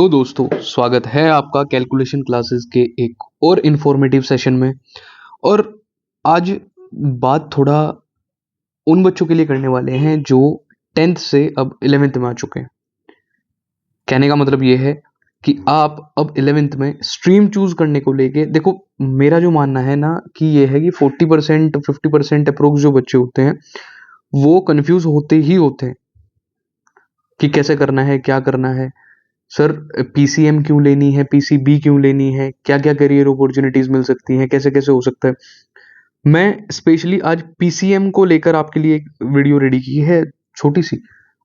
Hello दोस्तों, स्वागत है आपका कैलकुलेशन क्लासेस के एक और इन्फॉर्मेटिव सेशन में। और आज बात थोड़ा उन बच्चों के लिए करने वाले हैं जो 10th से अब 11th में आ चुके हैं। कहने का मतलब ये है कि आप अब 11th में स्ट्रीम चूज करने को लेके देखो, मेरा जो मानना है ना कि ये है कि 40% 50% अप्रोक्स जो बच्चे होते हैं वो कंफ्यूज होते ही होते हैं कि कैसे करना है, क्या करना है। सर, पीसीएम क्यों लेनी है, पीसीबी क्यों लेनी है, क्या क्या करियर अपॉर्चुनिटीज मिल सकती हैं, कैसे कैसे हो सकता है। मैं स्पेशली आज पीसीएम को लेकर आपके लिए एक वीडियो रेडी की है, छोटी सी।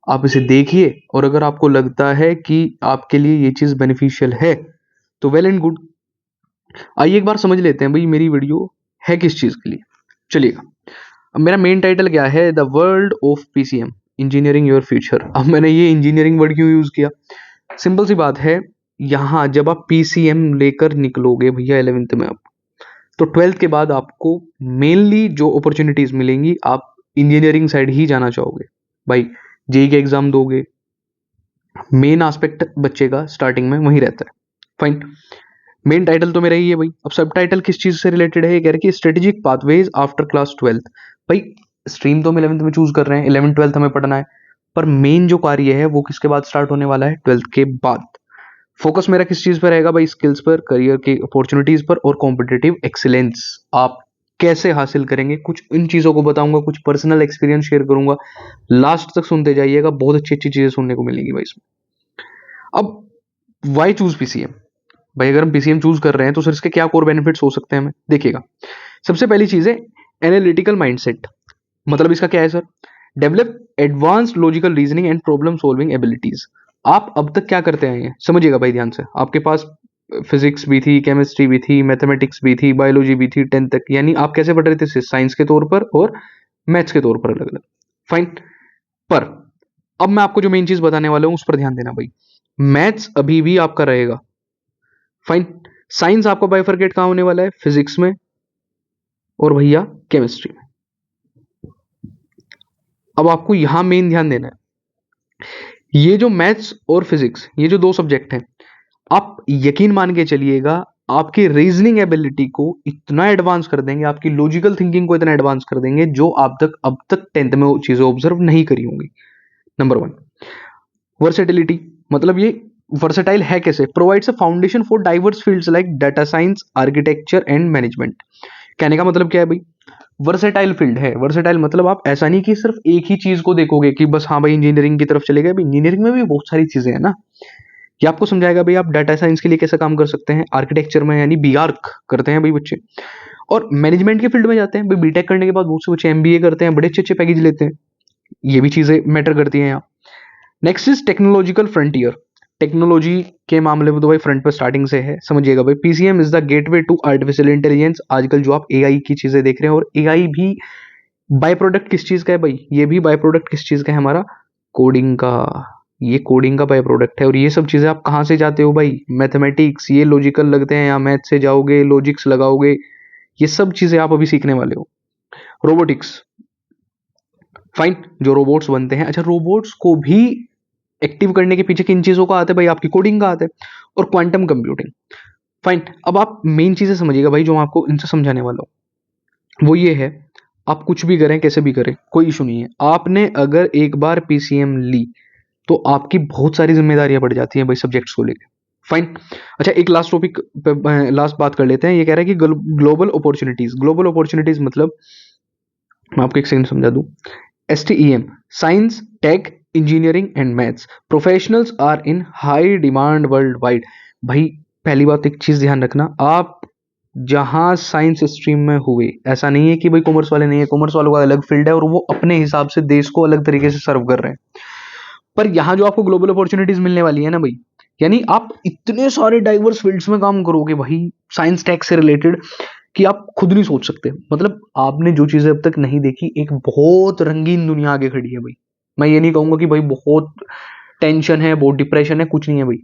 आप इसे देखिए और अगर आपको लगता है कि आपके लिए ये चीज बेनिफिशियल है तो वेल एंड गुड। आइए एक बार समझ लेते हैं भाई मेरी वीडियो है किस चीज के लिए। चलिएगा, अब मेरा मेन टाइटल क्या है, the world of PCM, engineering your future. अब मैंने ये इंजीनियरिंग वर्ड क्यों यूज किया? सिंपल सी बात है, यहाँ जब आप पीसीएम लेकर निकलोगे भैया 11th में, आप तो 12th के बाद आपको मेनली जो अपॉर्चुनिटीज मिलेंगी, आप इंजीनियरिंग साइड ही जाना चाहोगे भाई। जेई के एग्जाम दोगे, मेन एस्पेक्ट बच्चे का स्टार्टिंग में वही रहता है। फाइन, मेन टाइटल तो मेरा ही है भाई। अब सब टाइटल किस चीज से रिलेटेड है, ये कह रहे कि strategic pathways after class 12th। भाई स्ट्रीम तो हम 11th में चूज कर रहे हैं, 11th 12th हमें पढ़ना है, पर मेन जो कार्य है वो किसके बाद स्टार्ट होने वाला है, 12th के बाद। फोकस मेरा किस चीज पर रहेगा भाई, स्किल्स पर, करियर की अपॉर्चुनिटीज पर और कॉम्पिटिटिव एक्सीलेंस आप कैसे हासिल करेंगे। कुछ इन चीजों को बताऊंगा, कुछ पर्सनल एक्सपीरियंस शेयर करूंगा। लास्ट तक सुनते जाइएगा, बहुत अच्छी अच्छी चीजें सुनने को मिलेंगी भाई इसमें। अब वाई चूज पीसीएम भाई, अगर हम पीसीएम चूज कर रहे हैं तो सर इसके क्या कोर बेनिफिट्स हो सकते हैं हमें, देखिएगा। सबसे पहली चीज है एनालिटिकल माइंडसेट। मतलब इसका क्या है sir, develop advanced logical reasoning and problem solving abilities. आप अब तक क्या करते हैं, समझिएगा भाई ध्यान से। आपके पास फिजिक्स भी थी, केमिस्ट्री भी थी, मैथमेटिक्स भी थी, बायोलॉजी भी थी 10th तक, यानी आप कैसे पढ़ रहे थे, साइंस के तौर पर और मैथ्स के तौर पर अलग अलग। फाइन, पर अब मैं आपको जो मेन चीज बताने वाला हूं उस पर ध्यान देना भाई। मैथ्स अभी भी आपका रहेगा, फाइन। साइंस आपका बाइफरकेट कहां होने वाला है, फिजिक्स में और भैया केमिस्ट्री में। अब आपको यहां मेन ध्यान देना है, ये जो मैथ्स और फिजिक्स, ये जो दो सब्जेक्ट हैं, आप यकीन मान के चलिएगा आपकी रीजनिंग एबिलिटी को इतना एडवांस कर देंगे, आपकी लॉजिकल थिंकिंग को इतना एडवांस कर देंगे जो आप तक अब तक 10th में वो चीजें ऑब्जर्व नहीं करी होंगी। Number one, versatility. मतलब ये वर्सेटाइल है कैसे, provides a foundation for diverse fields like data science, architecture and management. कहने का मतलब क्या है भाई, वर्सेटाइल फील्ड है। वर्सेटाइल मतलब आप ऐसा नहीं कि सिर्फ एक ही चीज को देखोगे कि बस हाँ भाई इंजीनियरिंग की तरफ चले गए। इंजीनियरिंग में भी बहुत सारी चीजें हैं ना, ये आपको समझाएगा भाई आप डाटा साइंस के लिए कैसे काम कर सकते हैं, आर्किटेक्चर में यानी बीआर्क करते हैं भाई बच्चे, और मैनेजमेंट के फील्ड में जाते हैं भाई। बीटेक करने के बाद बहुत से बच्चे एमबीए करते हैं, बड़े अच्छे अच्छे पैकेज लेते हैं। ये भी चीजें मैटर करती हैं यहाँ। Next is technological frontier. Technology के मामले में तो भाई फ्रंट पर स्टार्टिंग से है, समझिएगा भाई। PCM is the gateway to artificial intelligence. आजकल जो आप एआई की चीजें देख रहे हैं, और एआई भी बाय प्रोडक्ट किस चीज का है भाई, ये भी बाय प्रोडक्ट किस चीज का है हमारा, कोडिंग का। ये कोडिंग का बाय प्रोडक्ट है। और ये सब चीजें आप कहाँ से जाते हो भाई, मैथमेटिक्स, ये लॉजिकल लगते हैं, या मैथ से जाओगे लॉजिक्स लगाओगे, ये सब चीजें आप अभी सीखने वाले हो। रोबोटिक्स, फाइन, जो रोबोट्स बनते हैं। अच्छा, रोबोट्स को भी एक्टिव करने के पीछे किन चीजों का आता है भाई, आपकी कोडिंग का आता है। और क्वांटम कंप्यूटिंग, फाइन। अब आप मेन चीजें समझिएगा भाई, जो मैं आपको इनसे समझाने वाला हूँ वो ये है, आप कुछ भी करें, कैसे भी करें, कोई इशू नहीं है। आपने अगर एक बार पीसीएम ली तो आपकी बहुत सारी जिम्मेदारियां बढ़ जाती हैं भाई सब्जेक्ट्स को लेकर। फाइन। अच्छा, एक लास्ट टॉपिक पे लास्ट बात कर लेते हैं। ये कह रहा है कि ग्लोबल अपॉर्चुनिटीज। ग्लोबल अपॉर्चुनिटीज मतलब मैं आपको एक सेकंड समझा दूं। STEM, science, tech, engineering and maths professionals are in high demand worldwide. भाई पहली बात एक चीज ध्यान रखना, आप जहां साइंस स्ट्रीम में हुए, ऐसा नहीं है कि भाई कॉमर्स वाले नहीं है, कॉमर्स वालों का अलग फील्ड है और वो अपने हिसाब से देश को अलग तरीके से सर्व कर रहे हैं। पर यहाँ जो आपको ग्लोबल अपॉर्चुनिटीज मिलने वाली है ना भाई, यानी आप इतने सारे डाइवर्स फील्ड्स में काम करोगे भाई, साइंस टेक से रिलेटेड, कि आप खुद नहीं सोच सकते। मतलब आपने जो चीजें अब तक नहीं देखी, एक बहुत रंगीन दुनिया आगे खड़ी है भाई। मैं ये नहीं कहूंगा कि भाई बहुत टेंशन है, बहुत डिप्रेशन है, कुछ नहीं है भाई।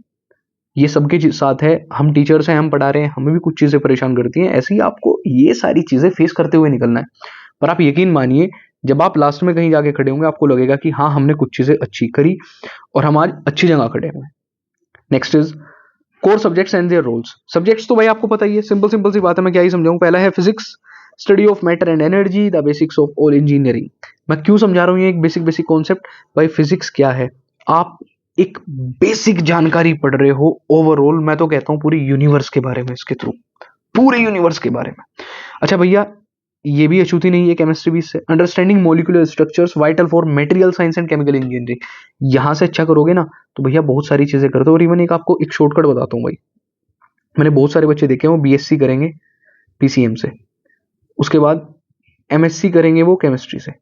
ये सबके साथ है, हम टीचर्स हैं, हम पढ़ा रहे हैं, हमें भी कुछ चीजें परेशान करती हैं। ऐसे ही आपको ये सारी चीजें फेस करते हुए निकलना है। पर आप यकीन मानिए, जब आप लास्ट में कहीं जाके खड़े होंगे, आपको लगेगा कि हाँ हमने कुछ चीजें अच्छी करी और हम आज अच्छी जगह खड़े हुए हैं। Next is core subjects and their roles. Subjects तो भाई आपको पता ही है, सिंपल सिंपल सी बात है, मैं क्या ही समझाऊं। पहला है physics, study of matter and energy, the basics of all engineering. मैं क्यों समझा रहा हूँ ये एक बेसिक बेसिक कॉन्सेप्ट? भाई फिजिक्स क्या है, आप एक बेसिक जानकारी पढ़ रहे हो ओवरऑल, मैं तो कहता हूँ पूरी यूनिवर्स के बारे में, इसके थ्रू पूरे यूनिवर्स के बारे में। अच्छा भैया, ये भी अछूती नहीं है केमिस्ट्री भी इससे। Understanding molecular structures vital for material science and chemical engineering, यहां से अच्छा करोगे ना तो भैया बहुत सारी चीजें करते हो। और इवन एक आपको एक शॉर्टकट बताता हूँ भाई, मैंने बहुत सारे बच्चे देखे हैं वो बीएससी करेंगे पीसीएम से, उसके बाद एमएससी करेंगे वो केमिस्ट्री से,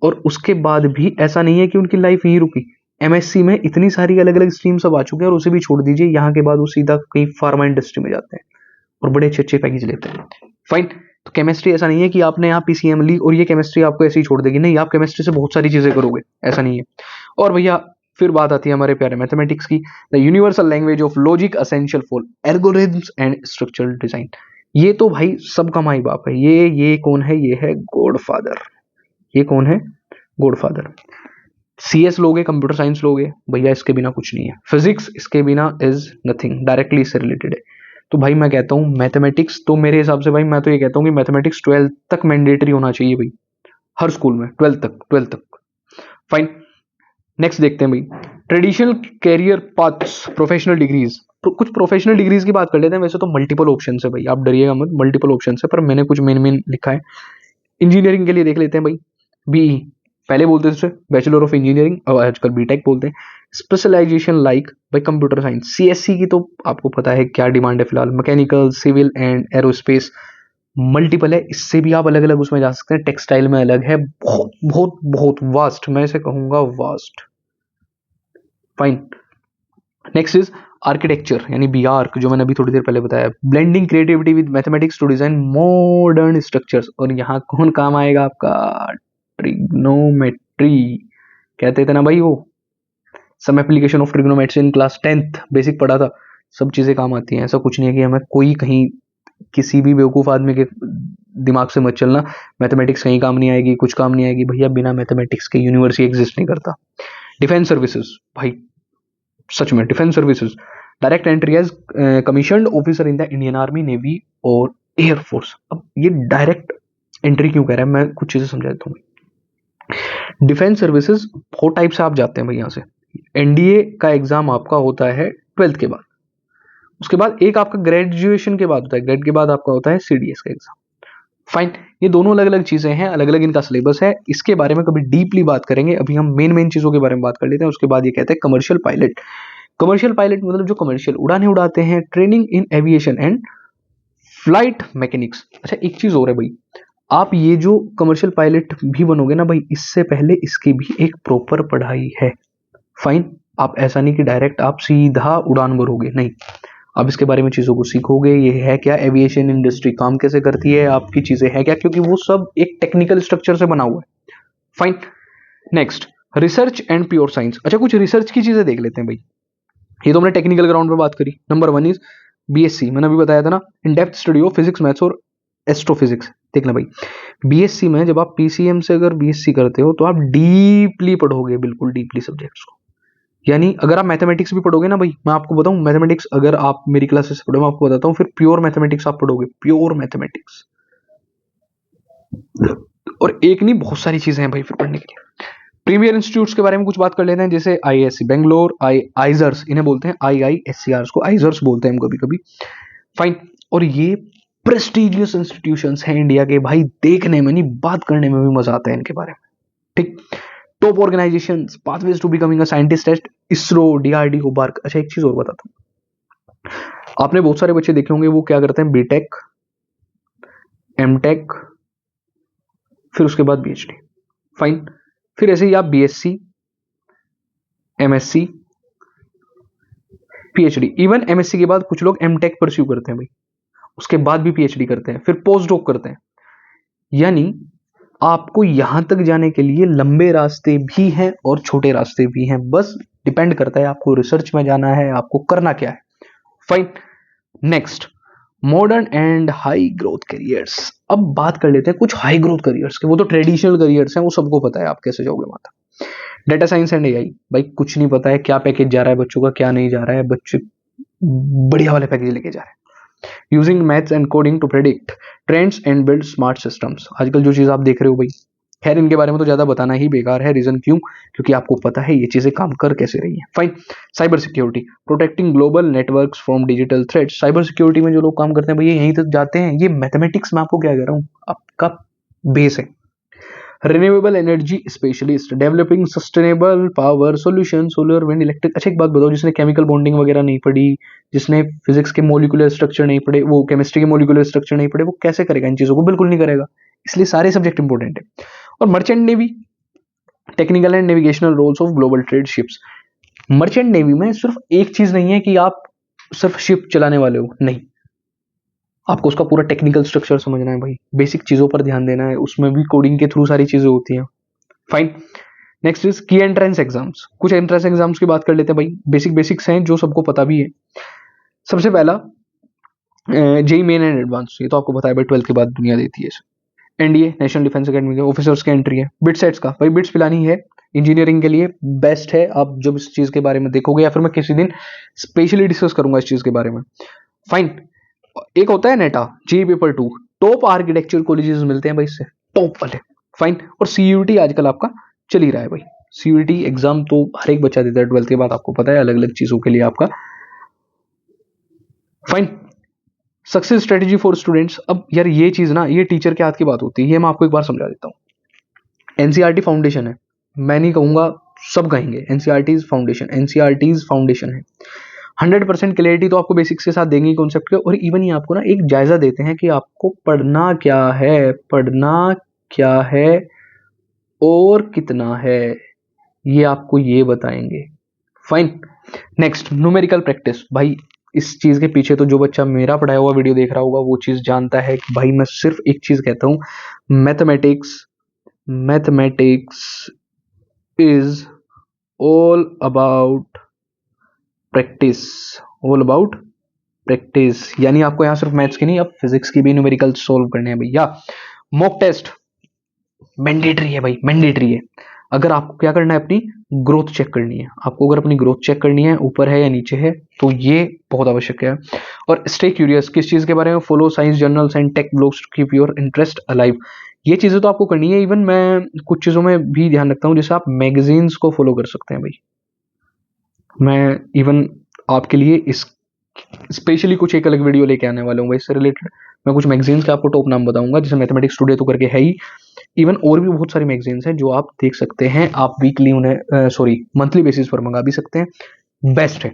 और उसके बाद भी ऐसा नहीं है कि उनकी लाइफ यहीं रुकी। एमएससी में इतनी सारी अलग अलग स्ट्रीम सब आ चुके हैं और उसे भी छोड़ दीजिए, यहाँ के बाद वो सीधा कहीं फार्मा इंडस्ट्री में जाते हैं और बड़े अच्छे अच्छे पैकेज लेते हैं। फाइन, तो केमिस्ट्री ऐसा नहीं है कि आपने यहाँ पीसीएम ली और ये केमिस्ट्री आपको ऐसे ही छोड़ देगी, नहीं, आप केमिस्ट्री से बहुत सारी चीजें करोगे, ऐसा नहीं है। और भैया फिर बात आती है हमारे प्यारे मैथमेटिक्स की, the universal language of logic essential for algorithms and structural design. ये तो भाई सबका माई बाप है, ये कौन है? ये है गॉडफादर। ये कौन है? गॉडफादर। सीएस लोगे, कंप्यूटर साइंस लोगे, भैया इसके बिना कुछ नहीं है। फिजिक्स इसके बिना इज नथिंग, डायरेक्टली इससे रिलेटेड है। तो भाई मैं कहता हूँ मैथमेटिक्स तो मेरे हिसाब से भाई मैं तो ये कहता हूँ कि मैथमेटिक्स 12th तक मैंडेटरी होना चाहिए भाई, हर स्कूल में 12th तक। फाइन, नेक्स्ट देखते हैं भाई, traditional career paths, professional degrees. कुछ प्रोफेशनल डिग्रीज की बात कर लेते हैं। वैसे तो मल्टीपल ऑप्शन है भाई, आप डरिएगा मत, मल्टीपल ऑप्शन है, पर मैंने कुछ मेन मेन लिखा है। इंजीनियरिंग के लिए देख लेते हैं भाई, बीई, पहले बोलते थे बैचलर ऑफ इंजीनियरिंग, अब आजकल बीटेक बोलते हैं। स्पेशलाइजेशन लाइक भाई कंप्यूटर साइंस, सीएससी की तो आपको पता है क्या डिमांड है फिलहाल, mechanical, civil and aerospace, multiple है, इससे भी आप अलग अलग उसमें जा सकते हैं। टेक्सटाइल में अलग है, बहुत बहुत बहुत वास्ट, मैं इसे कहूंगा vast. Fine, next is architecture यानी बी आर्क, जो मैंने अभी थोड़ी देर पहले बताया, blending creativity with mathematics to design modern structures. और यहाँ कौन काम आएगा आपका? ट्रिग्नोमेट्री कहते थे ना भाई, वो some application of trigonometry in class 10th basic पढ़ा था, सब चीजें काम आती हैं। ऐसा कुछ नहीं है कि हमें कोई कहीं किसी भी बेवकूफ आदमी के दिमाग से मत चलना, मैथमेटिक्स कहीं काम नहीं आएगी, कुछ काम नहीं आएगी, भैया बिना मैथमेटिक्स के यूनिवर्स एग्जिस्ट नहीं करता। डिफेंस सर्विसेज भाई, सच में defence services, direct entry as commissioned officer in the Indian army, navy और एयरफोर्स। अब ये डायरेक्ट एंट्री क्यों कह रहा है, मैं कुछ चीजें समझा देता हूँ। डिफेंस सर्विसेज 4 टाइप से आप जाते हैं भाई यहाँ से। एनडीए का एग्जाम आपका होता है 12th के बाद, उसके बाद एक आपका ग्रेजुएशन के बाद होता है, ग्रेड के बाद आपका होता है सीडीएस का एग्जाम। फाइन, ये दोनों अलग अलग चीजें हैं, अलग अलग इनका सिलेबस है, इसके बारे में कभी डीपली बात करेंगे। अभी हम मेन मेन चीजों के बारे में बात कर लेते हैं। उसके बाद ये कहते हैं कमर्शियल पायलट। कमर्शियल पायलट मतलब जो कमर्शियल उड़ानें उड़ाते हैं, training in aviation and flight mechanics. अच्छा एक चीज और है भाई, आप ये जो कमर्शियल पायलट भी बनोगे ना भाई, इससे पहले इसकी भी एक प्रॉपर पढ़ाई है। फाइन, आप ऐसा नहीं कि डायरेक्ट आप सीधा उड़ान भरोगे, नहीं, आप इसके बारे में चीजों को सीखोगे, ये है क्या एविएशन इंडस्ट्री काम कैसे करती है, आपकी चीजें है क्या, क्योंकि वो सब एक टेक्निकल स्ट्रक्चर से बना हुआ है। Fine, next research and pure science. अच्छा कुछ रिसर्च की चीजें देख लेते हैं भाई, ये तो हमने टेक्निकल ग्राउंड पे बात करी। नंबर 1 इज बीएससी, मैंने अभी बताया था ना, in depth study of physics maths और एस्ट्रोफिजिक्स। देखना भाई, बीएससी में जब आप पीसीएम से अगर बीएससी करते हो तो आप डीपली पढ़ोगे, बिल्कुल डीपली सब्जेक्ट्स को। यानी अगर आप मैथमेटिक्स भी पढ़ोगे ना भाई, मैं आपको बताऊं मैथमेटिक्स अगर आप मेरी क्लासेस से पढ़ो, मैं आपको बताता हूँ, फिर प्योर मैथमेटिक्स आप पढ़ोगे, प्योर मैथमेटिक्स। और एक नहीं बहुत सारी चीजें हैं भाई फिर पढ़ने के लिए। प्रीमियर इंस्टीट्यूट्स के बारे में कुछ बात कर लेते हैं, जैसे आईएससी बेंगलोर, आइजर्स इन्हें बोलते हैं, आईआईएससीआर को आइजर्स बोलते हैं हम कभी कभी। फाइन, और ये प्रेस्टिजियस इंस्टीट्यूशंस हैं इंडिया के भाई, देखने में नहीं बात करने में भी मजा आता है इनके बारे में। ठीक, top organisation, pathways to becoming a scientist at ISRO, DRDO, BARC. अच्छा एक चीज और बताता हूँ, आपने बहुत सारे बच्चे देखे होंगे वो क्या करते हैं, बीटेक, एमटेक, फिर उसके बाद पीएचडी। फाइन, फिर ऐसे ही आप BSc, MSc, PhD, even MSc के बाद कुछ लोग एमटेक परस्यू करते हैं भाई, उसके बाद भी पीएचडी करते हैं, फिर पोस्ट डॉक करते हैं। यानी आपको यहां तक जाने के लिए लंबे रास्ते भी हैं और छोटे रास्ते भी हैं, बस डिपेंड करता है आपको रिसर्च में जाना है, आपको करना क्या है। Fine, next modern and high growth careers. अब बात कर लेते हैं कुछ हाई ग्रोथ करियर्स के, वो तो ट्रेडिशनल करियर्स हैं, वो सबको पता है आप कैसे जाओगे माता। डेटा साइंस एंड एआई, भाई कुछ नहीं पता है क्या पैकेज जा रहा है बच्चों का, क्या नहीं जा रहा है, बच्चे बढ़िया वाले पैकेज लेके जा रहे हैं। Using maths and coding to predict trends and build smart systems, आजकल जो चीज़ आप देख रहे हो भाई, खैर इनके बारे में तो ज़्यादा बताना ही बेकार है, रीज़न क्यों, क्योंकि आपको पता है ये चीज़ें काम कर कैसे रही हैं। Fine, cyber security, protecting global networks from digital threats, cyber security में जो लोग काम करते हैं भैया यहीं तक जाते हैं, ये मैथमेटिक्स में आपको क्या कह रहा हूँ आपका बेस है। Renewable energy specialist, developing sustainable power solution, solar wind electric. अच्छा एक बात बताओ, जिसने केमिकल बॉन्डिंग वगैरह नहीं पढ़ी, जिसने फिजिक्स के मोलिकुलर स्ट्रक्चर नहीं पढ़े, वो केमिस्ट्री के मोलिकुलर स्ट्रक्चर नहीं पढ़े, वो कैसे करेगा इन चीज़ों को, बिल्कुल नहीं करेगा। इसलिए सारे सब्जेक्ट इंपॉर्टेंट है। और merchant navy, technical and navigational roles of global trade ships. Merchant navy में सिर्फ एक चीज नहीं है कि आप सिर्फ शिप चलाने वाले हो, नहीं, आपको उसका पूरा टेक्निकल स्ट्रक्चर समझना है भाई, बेसिक चीजों पर ध्यान देना है, उसमें भी कोडिंग के थ्रू सारी चीजें होती हैं। फाइन, नेक्स्ट इज की एंट्रेंस एग्जाम्स। कुछ एंट्रेंस एग्जाम्स की बात कर लेते हैं भाई, बेसिक्स हैं जो सबको पता भी है। सबसे पहला जेई मेन एंड एडवांस, ये तो आपको पता है भाई, 12th के बाद दुनिया देती है। एनडीए, नेशनल डिफेंस एकेडमी के ऑफिसर्स की एंट्री है। बिट सेट्स का भाई, बिट्स पिलानी है, इंजीनियरिंग के लिए बेस्ट है। आप जब इस चीज के बारे में देखोगे, या फिर मैं किसी दिन स्पेशली डिस्कस करूंगा इस चीज के बारे में। फाइन, एक होता है नेटा, जी पेपर 2, टॉप आर्किटेक्चर कॉलेजेस मिलते हैं भाई इससे, टॉप वाले। फाइन, और सीयूटी आजकल आपका चल ही रहा है भाई, सीयूटी एग्जाम तो हर एक बच्चा देता है 12th के बाद, आपको पता है, अलग अलग चीजों के लिए आपका। Fine, success strategy for students. अब यार ये चीज ना, ये टीचर के हाथ की बात होती है, ये मैं आपको एक बार समझा देता हूँ। एनसीईआरटी फाउंडेशन है, मैं नहीं कहूंगा, सब कहेंगे एनसीईआरटी फाउंडेशन, एनसीईआरटी फाउंडेशन है। 100% क्लियरिटी तो आपको बेसिक्स के साथ देंगे कॉन्सेप्ट के, और इवन ये आपको ना एक जायजा देते हैं कि आपको पढ़ना क्या है, पढ़ना क्या है और कितना है, ये आपको ये बताएंगे। Fine, next numerical practice. भाई इस चीज के पीछे तो जो बच्चा मेरा पढ़ाया हुआ वीडियो देख रहा होगा वो चीज जानता है कि भाई मैं सिर्फ एक चीज कहता हूं, mathematics, mathematics is all about practice, all about practice. यानी आपको यहां सिर्फ मैथ्स की नहीं, अब फिजिक्स की भी न्यूमेरिकल सोल्व करने हैं भैया। मॉक टेस्ट मैंडेटरी है भाई, मैंडेटरी है। अगर आपको क्या करना है, अपनी ग्रोथ चेक करनी है, आपको अगर अपनी ग्रोथ चेक करनी है ऊपर है या नीचे है, तो ये बहुत आवश्यक है। और स्टे क्यूरियस, किस चीज के बारे में, follow science journals and tech blogs to keep your interest alive. ये चीजें तो आपको करनी है। इवन मैं कुछ चीजों में भी ध्यान रखता हूँ, जैसे आप मैगजीन्स को फॉलो कर सकते हैं भाई। मैं इवन आपके लिए इस स्पेशली कुछ एक अलग वीडियो लेके आने वाला हूँ भाई इससे रिलेटेड। मैं कुछ मैगजीन्स के आपको टॉप नाम बताऊंगा, जैसे मैथमेटिक्स टुडे तो करके है ही, इवन और भी बहुत सारी मैगजीन्स हैं जो आप देख सकते हैं, आप वीकली उन्हें मंथली बेसिस पर मंगा भी सकते हैं, बेस्ट है।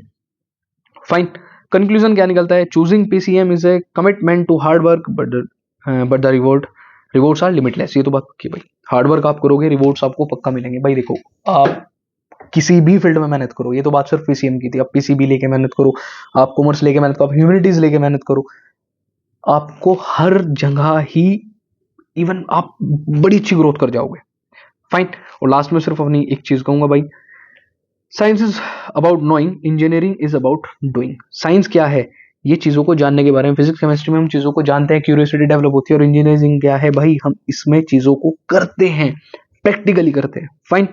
फाइन, कंक्लूजन क्या निकलता है, choosing PCM is a commitment to hard work but the rewards are limitless. ये तो बात की भाई, हार्ड वर्क आप करोगे, रिवॉर्ड्स आपको पक्का मिलेंगे भाई। देखो आप किसी भी फील्ड में मेहनत करो, ये तो बात सिर्फ पीसीएम की थी, आप पीसीबी लेके मेहनत करो, आप कॉमर्स लेके मेहनत करो, आप ह्यूमैनिटीज लेके मेहनत करो, आपको हर जगह ही इवन आप बड़ी अच्छी ग्रोथ कर जाओगे। फाइन, और लास्ट में सिर्फ अपनी एक चीज कहूंगा भाई, science is about knowing, engineering is about doing. Science क्या है, ये चीजों को जानने के बारे में, फिजिक्स केमिस्ट्री में हम चीजों को जानते हैं, क्यूरियोसिटी डेवलप होती है, और इंजीनियरिंग क्या है भाई, हम इसमें चीजों को करते हैं, प्रैक्टिकली करते हैं। फाइन,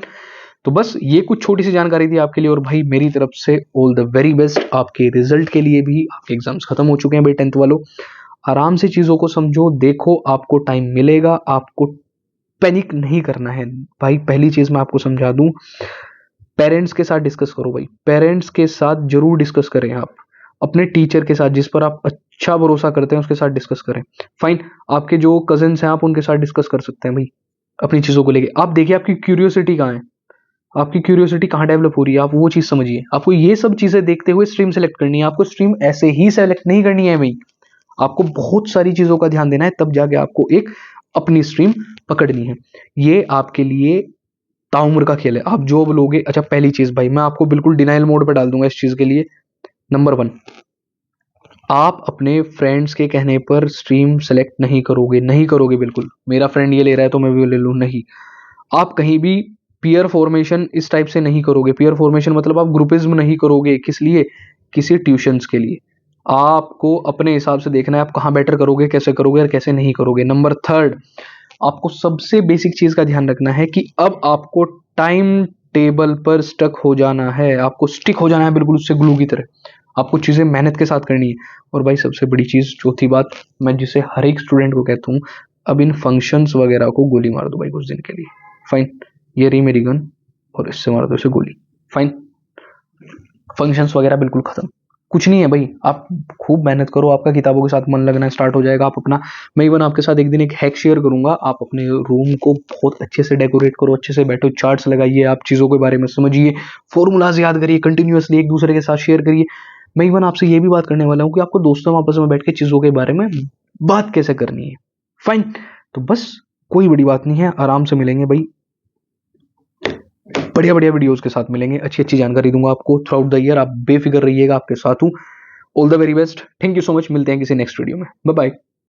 तो बस ये कुछ छोटी सी जानकारी थी आपके लिए, और भाई मेरी तरफ से ऑल द वेरी बेस्ट आपके रिजल्ट के लिए भी। आपके एग्जाम्स खत्म हो चुके हैं भाई 10th वालों, आराम से चीजों को समझो, देखो आपको टाइम मिलेगा, आपको पैनिक नहीं करना है भाई। पहली चीज मैं आपको समझा दूं, पेरेंट्स के साथ डिस्कस करो भाई, पेरेंट्स के साथ जरूर डिस्कस करें आप, अपने टीचर के साथ जिस पर आप अच्छा भरोसा करते हैं उसके साथ डिस्कस करें। फाइन, आपके जो कजिन्स हैं आप उनके साथ डिस्कस कर सकते हैं भाई अपनी चीजों को लेके। आप देखिए आपकी क्यूरियोसिटी कहाँ है, आपकी क्यूरियोसिटी कहाँ डेवलप हो रही है, आप वो चीज समझिए। आपको ये सब चीजें देखते हुए स्ट्रीम सेलेक्ट करनी है, आपको स्ट्रीम ऐसे ही सेलेक्ट नहीं करनी है भाई, आपको बहुत सारी चीजों का ध्यान देना है, तब जाके आपको एक अपनी स्ट्रीम पकड़नी है। ये आपके लिए ताउम्र का खेल है, आप जो लोगे। अच्छा पहली चीज भाई, मैं आपको बिल्कुल डिनाइल मोड पे डाल दूंगा इस चीज के लिए। नंबर 1, आप अपने फ्रेंड्स के कहने पर स्ट्रीम सेलेक्ट नहीं करोगे, नहीं करोगे बिल्कुल। मेरा फ्रेंड ये ले रहा है तो मैं भी ले लूँ, नहीं। आप कहीं भी पीयर फॉर्मेशन इस टाइप से नहीं करोगे। पीयर फॉर्मेशन मतलब आप ग्रुपिज्म नहीं करोगे, किस लिए, किसी ट्यूशंस के लिए। आपको अपने हिसाब से देखना है आप कहाँ बेटर करोगे, कैसे करोगे और कैसे नहीं करोगे। नंबर 3, आपको सबसे बेसिक चीज का ध्यान रखना है कि अब आपको टाइम टेबल पर स्टक हो जाना है, आपको स्टिक हो जाना है बिल्कुल उससे ग्लू की तरह। आपको चीज़ें मेहनत के साथ करनी है। और भाई सबसे बड़ी चीज़, चौथी बात, मैं जिसे हर एक स्टूडेंट को कहता हूँ, अब इन फंक्शंस वगैरह को गोली मार दो भाई कुछ दिन के लिए। फाइन, ये रही मेरी गन और इससे मार दो इसे गोली। फाइन, फंक्शंस वगैरह बिल्कुल खत्म, कुछ नहीं है भाई। आप खूब मेहनत करो, आपका किताबों के साथ मन लगना स्टार्ट हो जाएगा। आप अपना, मैं इवन आपके साथ एक दिन एक हैक शेयर करूंगा। आप अपने रूम को बहुत अच्छे से डेकोरेट करो, अच्छे से बैठो, चार्ट्स लगाइए, आप चीज़ों के बारे में समझिए, फॉर्मूलाज याद करिए, कंटिन्यूअसली एक दूसरे के साथ शेयर करिए। मैं इवन आपसे ये भी बात करने वाला हूँ कि आपको दोस्तों आपस में बैठ के चीज़ों के बारे में बात कैसे करनी है। फाइन, तो बस कोई बड़ी बात नहीं है, आराम से मिलेंगे भाई, बढ़िया बढ़िया वीडियोस के साथ मिलेंगे, अच्छी अच्छी जानकारी दूंगा आपको थ्रू आउट द ईयर। आप बेफिक्र रहिएगा, आपके साथ हूँ। All the very best, thank you so much, मिलते हैं किसी नेक्स्ट वीडियो में, बाय बाय।